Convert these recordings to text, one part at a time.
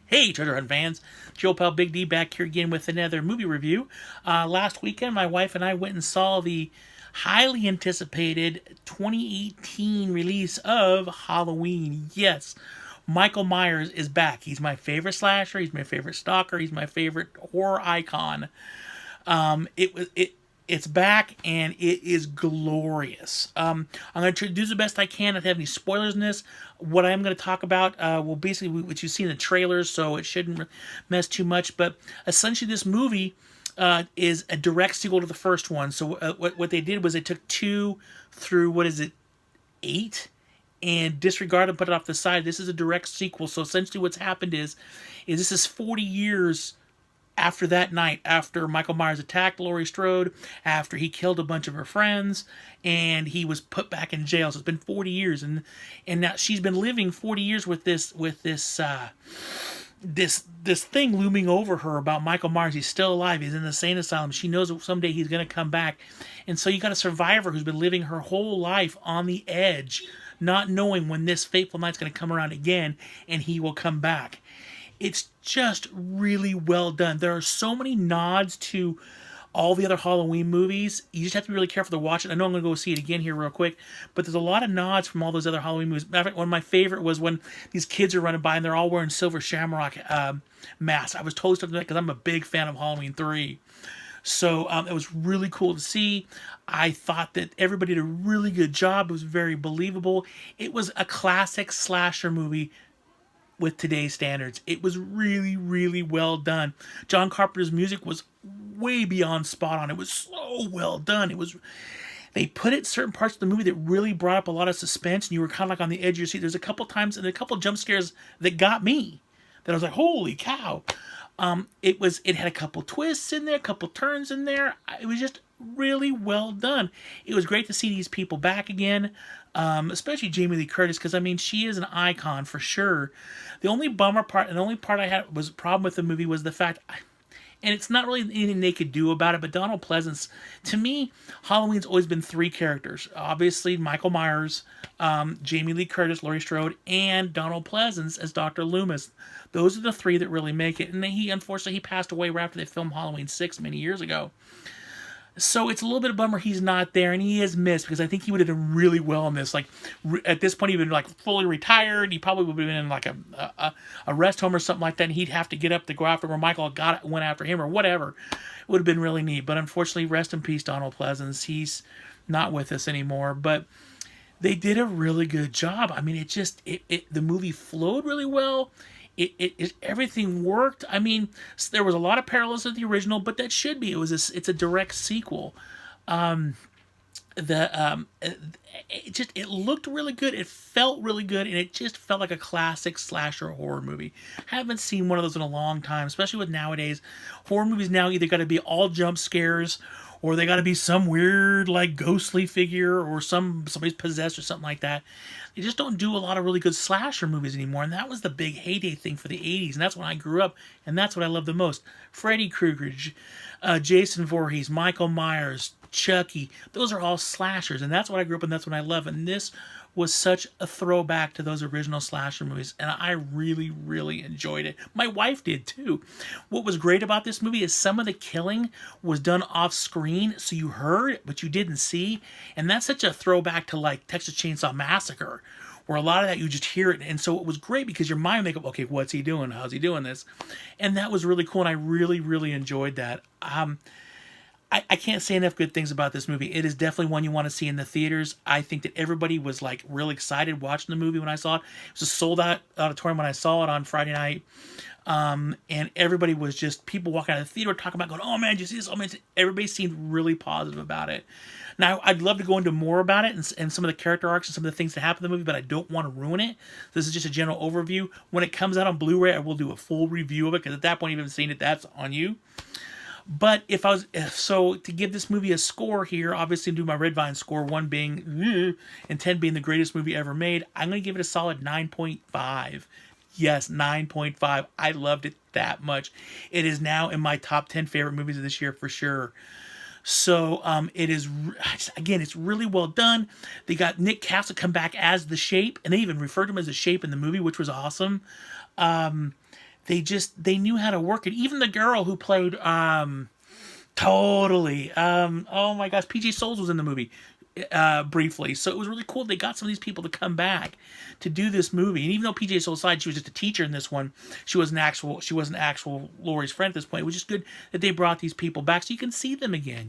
Hey, treasure hunt fans! Joe Pal Big D back here again with another movie review. Last weekend, my wife and I went and saw the highly anticipated 2018 release of Halloween. Yes, Michael Myers is back. He's my favorite slasher. He's my favorite stalker. He's my favorite horror icon. It's back and it is glorious. I'm going to do the best I can not have any spoilers in this. What I'm going to talk about will basically what you see in the trailers, so it shouldn't mess too much. But essentially, this movie is a direct sequel to the first one. So what they did was they took 2 through, what is it, 8, and disregarded and put it off the side. This is a direct sequel. So essentially, what's happened is this is 40 years after that night, after Michael Myers attacked Laurie Strode, after he killed a bunch of her friends, and he was put back in jail. So it's been 40 years, and now she's been living 40 years with this thing looming over her about Michael Myers. He's still alive. He's in the insane asylum. She knows that someday he's going to come back, and so you got a survivor who's been living her whole life on the edge, not knowing when this fateful night's going to come around again, and he will come back. It's just really well done. There are so many nods to all the other Halloween movies. You just have to be really careful to watch it. I know I'm going to go see it again here real quick, but there's a lot of nods from all those other Halloween movies. Matter of fact, one of my favorite was when these kids are running by and they're all wearing Silver Shamrock masks. I was totally stuck with that because I'm a big fan of Halloween 3. So it was really cool to see. I thought that everybody did a really good job. It was very believable. It was a classic slasher movie with today's standards. It was really, really well done. John Carpenter's music was way beyond spot on. It was so well done. They put it certain parts of the movie that really brought up a lot of suspense, and you were kind of like on the edge of your seat. There's a couple times and a couple jump scares that got me. That I was like, holy cow. It had a couple twists in there, a couple turns in there. It was just really well done. It was great to see these people back again, especially Jamie Lee Curtis, because I mean she is an icon for sure. The only bummer part, and the only part I had was a problem with the movie was the fact, and it's not really anything they could do about it, but Donald Pleasance, to me, Halloween's always been 3 characters. Obviously, Michael Myers, Jamie Lee Curtis, Laurie Strode, and Donald Pleasance as Dr. Loomis. Those are the 3 that really make it. And unfortunately, he passed away right after they filmed Halloween 6 many years ago. So it's a little bit of a bummer he's not there, and he is missed because I think he would have done really well in this. Like at this point, he'd been like fully retired. He probably would have been in like a rest home or something like that, and he'd have to get up to go after where Michael went after him or whatever. It would have been really neat. But unfortunately, rest in peace, Donald Pleasance. He's not with us anymore. But they did a really good job. I mean, the movie flowed really well. Everything worked. I mean, there was a lot of parallels with the original, but that should be. It's a direct sequel. It looked really good. It felt really good, and it just felt like a classic slasher horror movie. Haven't seen one of those in a long time, especially with nowadays. Horror movies now either got to be all jump scares, or they got to be some weird like ghostly figure, or somebody's possessed or something like that. They just don't do a lot of really good slasher movies anymore, and that was the big heyday thing for the 80s, and that's when I grew up, and that's what I love the most. Freddy Krueger, Jason Voorhees, Michael Myers, Chucky, those are all slashers, and that's what I grew up and that's what I love, and this was such a throwback to those original slasher movies, and I really, really enjoyed it. My wife did too. What was great about this movie is some of the killing was done off screen, so you heard it, but you didn't see, and that's such a throwback to like Texas Chainsaw Massacre, where a lot of that you just hear it, and so it was great because your mind make up, okay, what's he doing? How's he doing this? And that was really cool, and I really, really enjoyed that. I can't say enough good things about this movie. It is definitely one you want to see in the theaters. I think that everybody was like really excited watching the movie when I saw it. It was a sold out auditorium when I saw it on Friday night. And everybody was just, people walking out of the theater talking about going, oh man, did you see this? Oh man, everybody seemed really positive about it. Now, I'd love to go into more about it and some of the character arcs and some of the things that happen in the movie, but I don't want to ruin it. This is just a general overview. When it comes out on Blu-ray, I will do a full review of it, because at that point, if you haven't seen it, that's on you. But to give this movie a score here, obviously do my Red Vine score, 1 being and 10 being the greatest movie ever made, I'm going to give it a solid 9.5. Yes, 9.5. I loved it that much. It is now in my top 10 favorite movies of this year for sure. So it is, again, it's really well done. They got Nick Castle come back as the Shape, and they even referred to him as the Shape in the movie, which was awesome. they knew how to work it. Even the girl who played totally oh my gosh, PJ Souls was in the movie briefly, so it was really cool. They got some of these people to come back to do this movie, and even though PJ Souls died, she was just a teacher in this one. She wasn't actual Laurie's friend at this point. It was just good that they brought these people back so you can see them again.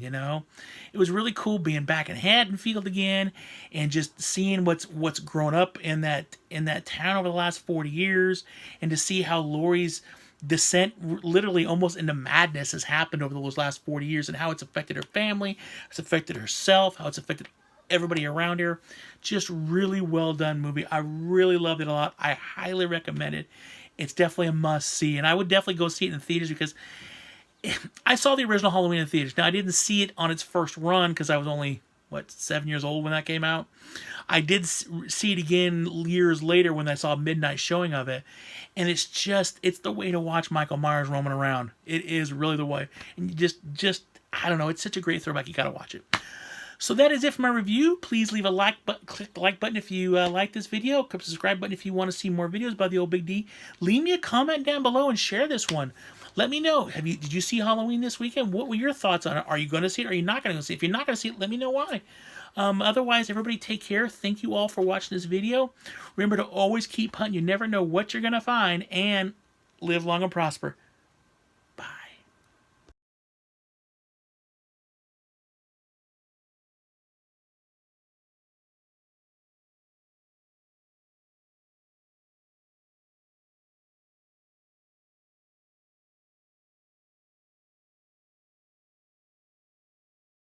It was really cool being back in Haddonfield again, and just seeing what's grown up in that town over the last 40 years, and to see how Laurie's descent literally almost into madness has happened over those last 40 years, and how it's affected her family, it's affected herself, how it's affected everybody around her. Just really well done movie. I really loved it a lot. I highly recommend it. It's definitely a must see, and I would definitely go see it in theaters, because I saw the original Halloween in theaters. Now, I didn't see it on its first run because I was only 7 years old when that came out. I did see it again years later when I saw a midnight showing of it, and it's the way to watch Michael Myers roaming around. It is really the way, and you just I don't know, it's such a great throwback. You gotta watch it. So that is it for my review. Please leave a like button, click the like button if you like this video. Click the subscribe button if you want to see more videos by the old Big D. Leave me a comment down below and share this one. Let me know. Did you see Halloween this weekend? What were your thoughts on it? Are you going to see it? Or are you not going to see it? If you're not going to see it, let me know why. Otherwise, everybody take care. Thank you all for watching this video. Remember to always keep hunting. You never know what you're going to find. And live long and prosper.